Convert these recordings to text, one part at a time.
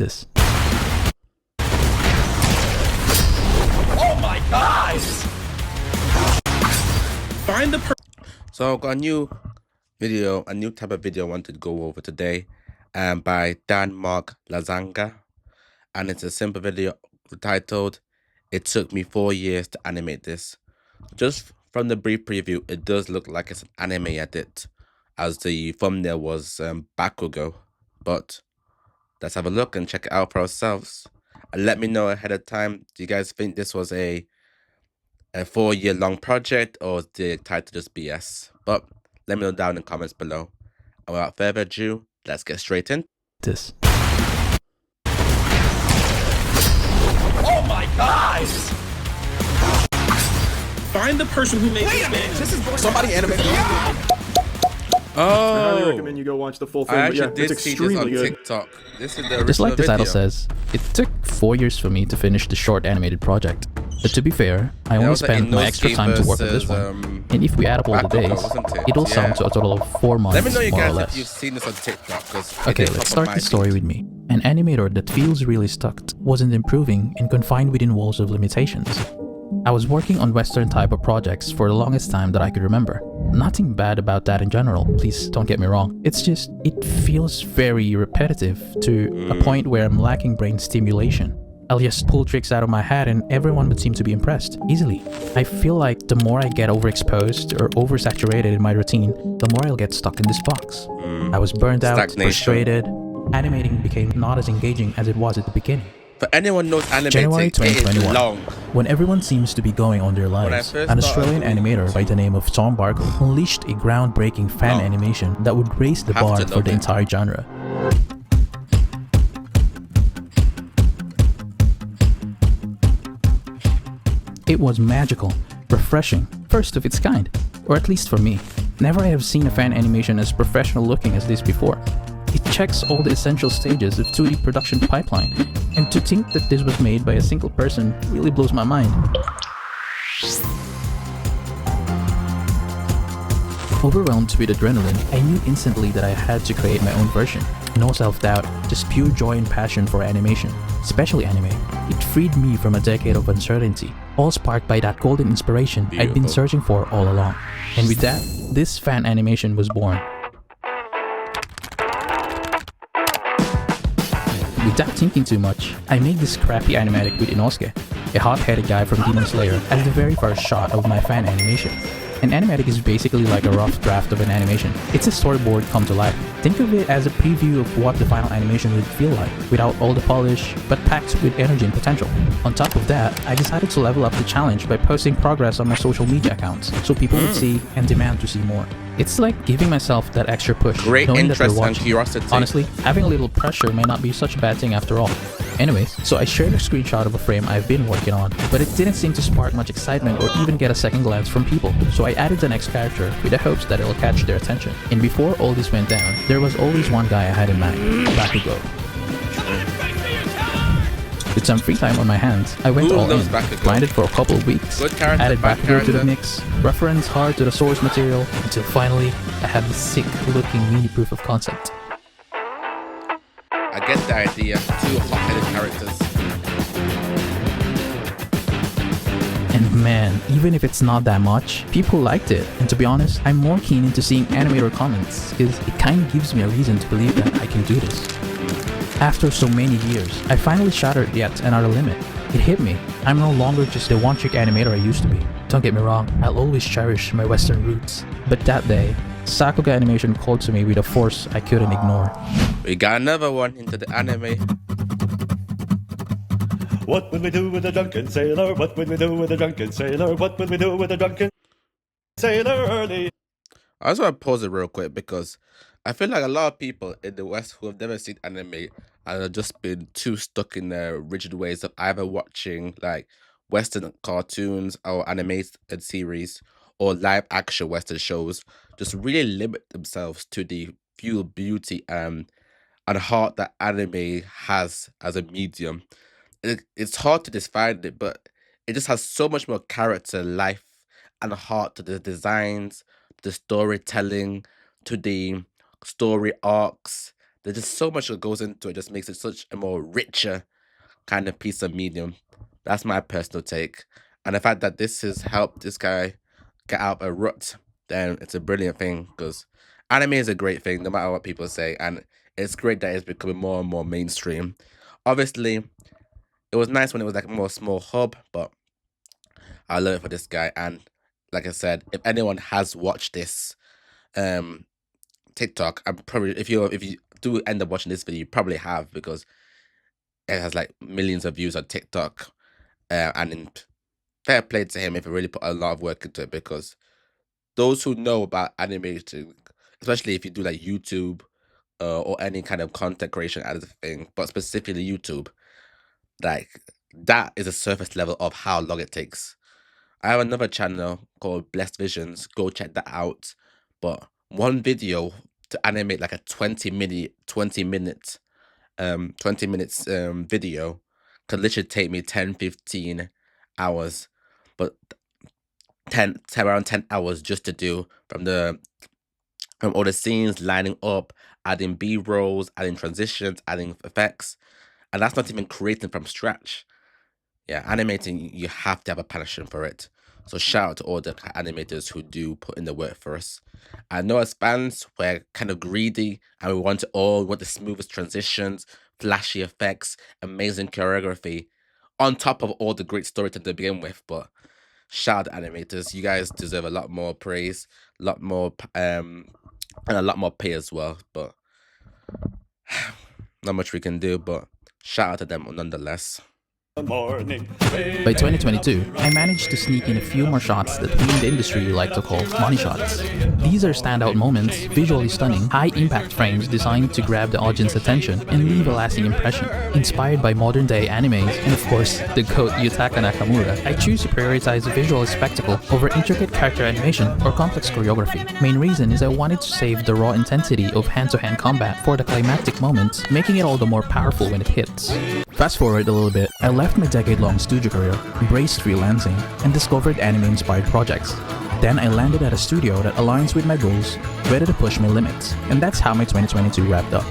this. Oh my gosh! Find the So I've got a new type of video I wanted to go over today, by Mark Lazanga, and it's a simple video titled "It Took Me 4 years to animate this." Just from the brief preview, it does look like it's an anime edit, as the thumbnail was Bakugo, but let's have a look and check it out for ourselves. And let me know ahead of time, do you guys think this was a 4-year long project, or the title just BS? But let me know down in the comments below. And without further ado, let's get straight in This. Oh my gosh! Find the person who made this man. This is somebody animated. I highly Oh, recommend you go watch the full thing. I But yeah, actually it's did see this on extremely good. TikTok. This is the original Just like the title video. says, it took 4 years for me to finish the short animated project. But to be fair, I only was like spent my Inosuke extra time to work on this versus, one. And if we add up all the Bakugo, days, wasn't it? it'll sum Yeah. to a total of 4 months, Let me know, you more or guys, less. if you've seen this on TikTok. Okay, let's start the story with me. An animator that feels really stuck, wasn't improving, and confined within walls of limitations. I was working on Western type of projects for the longest time that I could remember. Nothing bad about that in general, please don't get me wrong. It's just, it feels very repetitive to a point where I'm lacking brain stimulation. I'll just pull tricks out of my head and everyone would seem to be impressed, easily. I feel like the more I get overexposed or oversaturated in my routine, the more I'll get stuck in this box. I was burned out, Stagnation. frustrated. Animating became not as engaging as it was at the beginning. For anyone knows January animating, it is 2021. long. When everyone seems to be going on their lives, first an started Australian animator by the name of Tom Barkel unleashed a groundbreaking fan Oh. animation that would raise the Have bar to for love the it. entire genre. It was magical, refreshing, first of its kind, or at least for me. Never have seen a fan animation as professional looking as this before. It checks all the essential stages of 2D production pipeline, and to think that this was made by a single person really blows my mind. Overwhelmed with adrenaline, I knew instantly that I had to create my own version. No self-doubt, just pure joy and passion for animation, especially anime. It freed me from a decade of uncertainty, all sparked by that golden inspiration I'd been Beautiful. searching for all along. And with that, this fan animation was born. Without thinking too much, I made this crappy animatic with Inosuke, a hot-headed guy from Demon Slayer, as the very first shot of my fan animation. An animatic is basically like a rough draft of an animation. It's a storyboard come to life. Think of it as a preview of what the final animation would feel like, without all the polish, but packed with energy and potential. On top of that, I decided to level up the challenge by posting progress on my social media accounts, so people would see and demand to see more. It's like giving myself that extra push, Great knowing that they're interest and watching. curiosity. Honestly, having a little pressure may not be such a bad thing after all. Anyways, so I shared a screenshot of a frame I've been working on, but it didn't seem to spark much excitement or even get a second glance from people, so I added the next character with the hopes that it'll catch their attention. And before all this went down, there was always one guy I had in mind, Bakugo. With some free time on my hands, I went Who all in, loves Bakugo? grinded for a couple of weeks, Good character, added bad Bakugo to the character. mix, reference hard to the source material, until finally, I had this sick looking mini proof of concept. I get the idea. 2 hot-headed characters. And man, even if it's not that much, people liked it. And to be honest, I'm more keen into seeing animator comments, because it kind of gives me a reason to believe that I can do this. After so many years, I finally shattered yet another limit. It hit me. I'm no longer just the one-trick animator I used to be. Don't get me wrong, I'll always cherish my Western roots. But that day, Sakuga animation called to me with a force I couldn't ignore. We got another one into the anime. What would we do with a drunken sailor? What would we do with a drunken sailor? What would we do with a drunken sailor early? I just want to pause it real quick because I feel like a lot of people in the West who have never seen anime and have just been too stuck in their rigid ways of either watching like Western cartoons or animated series or live action Western shows, just really limit themselves to the few beauty and heart that anime has as a medium. It's hard to define it, but it just has so much more character, life, and heart to the designs, the storytelling, to the story arcs, there's just so much that goes into it, just makes it such a more richer kind of piece of medium. That's my personal take. And the fact that this has helped this guy get out of a rut, then it's a brilliant thing, because anime is a great thing, no matter what people say, and it's great that it's becoming more and more mainstream. Obviously, it was nice when it was like a more small hub, but I love it for this guy. And like I said, if anyone has watched this TikTok, I'm probably, if you do end up watching this video, you probably have, because it has like millions of views on TikTok. And in fair play to him if he really put a lot of work into it, because those who know about animating, especially if you do like YouTube or any kind of content creation as a thing, but specifically YouTube, like that is a surface level of how long it takes. I have another channel called Blessed Visions. Go check that out. But one video to animate like a 20 minutes video could literally take me 10-15 hours. But around 10 hours just to do from all the scenes lining up, adding B-rolls, adding transitions, adding effects. And that's not even creating from scratch. Yeah, animating, you have to have a passion for it. So shout out to all the animators who do put in the work for us. I know as fans, we're kind of greedy and we want the smoothest transitions, flashy effects, amazing choreography, on top of all the great storytelling to begin with. But shout out to animators. You guys deserve a lot more praise, a lot more, and a lot more pay as well. But not much we can do, but shout out to them nonetheless. Morning. By 2022, I managed to sneak in a few more shots that we in the industry like to call money shots. These are standout moments, visually stunning, high-impact frames designed to grab the audience attention and leave a lasting impression. Inspired by modern-day animes, and of course, the GOAT Yutaka Nakamura, I choose to prioritize visual spectacle over intricate character animation or complex choreography. Main reason is I wanted to save the raw intensity of hand-to-hand combat for the climactic moments, making it all the more powerful when it hits. Fast forward a little bit, I left my decade-long studio career, embraced freelancing, and discovered anime-inspired projects. Then I landed at a studio that aligns with my goals, ready to push my limits, and that's how my 2022 wrapped up.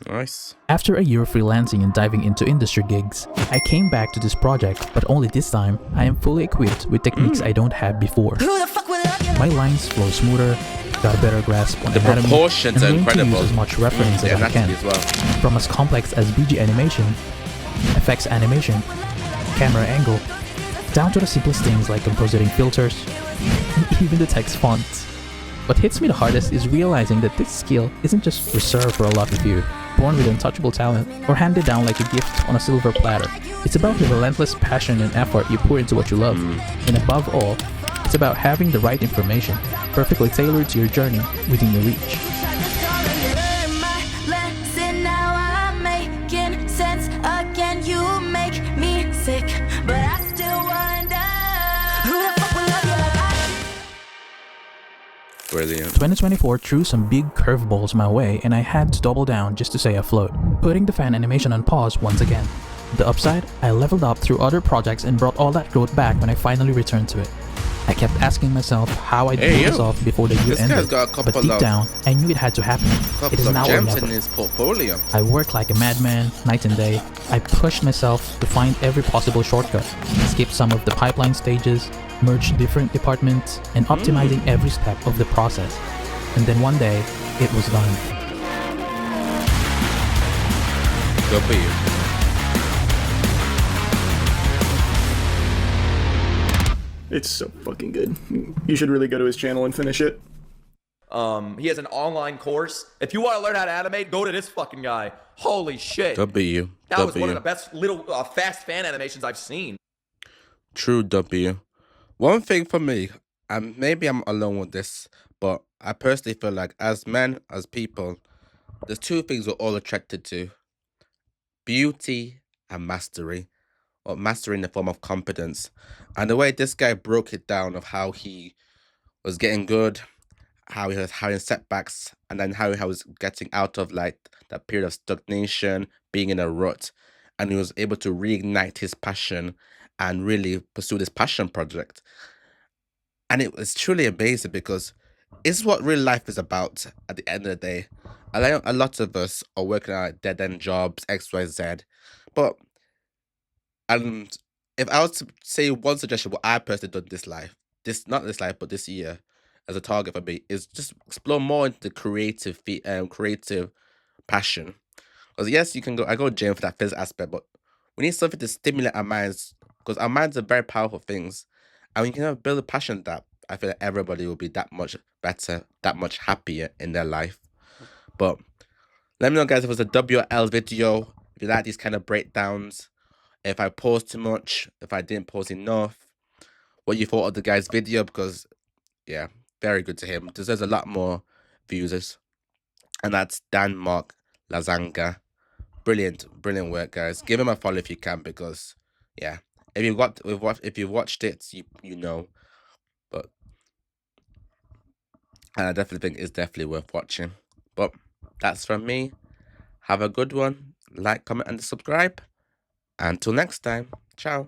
Nice. After a year of freelancing and diving into industry gigs, I came back to this project, but only this time, I am fully equipped with techniques I don't have before. My lines flow smoother, got a better grasp on The anatomy, proportions and are willing to incredible. use as much reference as I can. As well. From as complex as BG animation, effects animation, camera angle, down to the simplest things like compositing filters, and even the text fonts. What hits me the hardest is realizing that this skill isn't just reserved for a lucky few, born with untouchable talent, or handed down like a gift on a silver platter. It's about the relentless passion and effort you pour into what you love, and above all, it's about having the right information, perfectly tailored to your journey within your reach. Brilliant. 2024 threw some big curveballs my way and I had to double down just to stay afloat, putting the fan animation on pause once again. The upside, I leveled up through other projects and brought all that growth back when I finally returned to it. I kept asking myself how I'd pull this off before the year This guy's ended, got a couple but deep of- down, I knew it had to happen. It Couple is of now or gems never. in his portfolio. I worked like a madman, night and day. I pushed myself to find every possible shortcut, skip some of the pipeline stages, merge different departments, and optimizing every step of the process. And then one day, it was done. Good for you. It's so fucking good. You should really go to his channel and finish it. He has an online course. If you want to learn how to animate, go to this fucking guy. Holy shit. W. That was one of the best little fast fan animations I've seen. True W. One thing for me, and maybe I'm alone with this, but I personally feel like as men, as people, there's two things we're all attracted to. Beauty and mastery. Or mastery in the form of competence. And the way this guy broke it down of how he was getting good, how he was having setbacks, and then how he was getting out of like that period of stagnation, being in a rut, and he was able to reignite his passion and really pursue this passion project. And it was truly amazing because it's what real life is about at the end of the day. I know a lot of us are working at dead end jobs, XYZ, but if I was to say one suggestion, what I personally done not this life, but this year, as a target for me, is just explore more into the creative passion. Because yes, I go to gym for that physical aspect, but we need something to stimulate our minds, because our minds are very powerful things, and we can build a passion that I feel like everybody will be that much better, that much happier in their life. But let me know, guys, if it was a WL video, if you like these kind of breakdowns, if I paused too much, if I didn't pause enough, what you thought of the guy's video, because yeah, very good to him. Deserves a lot more views. And that's Mark Lazanga. Brilliant work, guys. Give him a follow if you can, because yeah, if you watched it, you know. But and I definitely think it's definitely worth watching. But that's from me. Have a good one. Like, comment, and subscribe. Until next time. Ciao.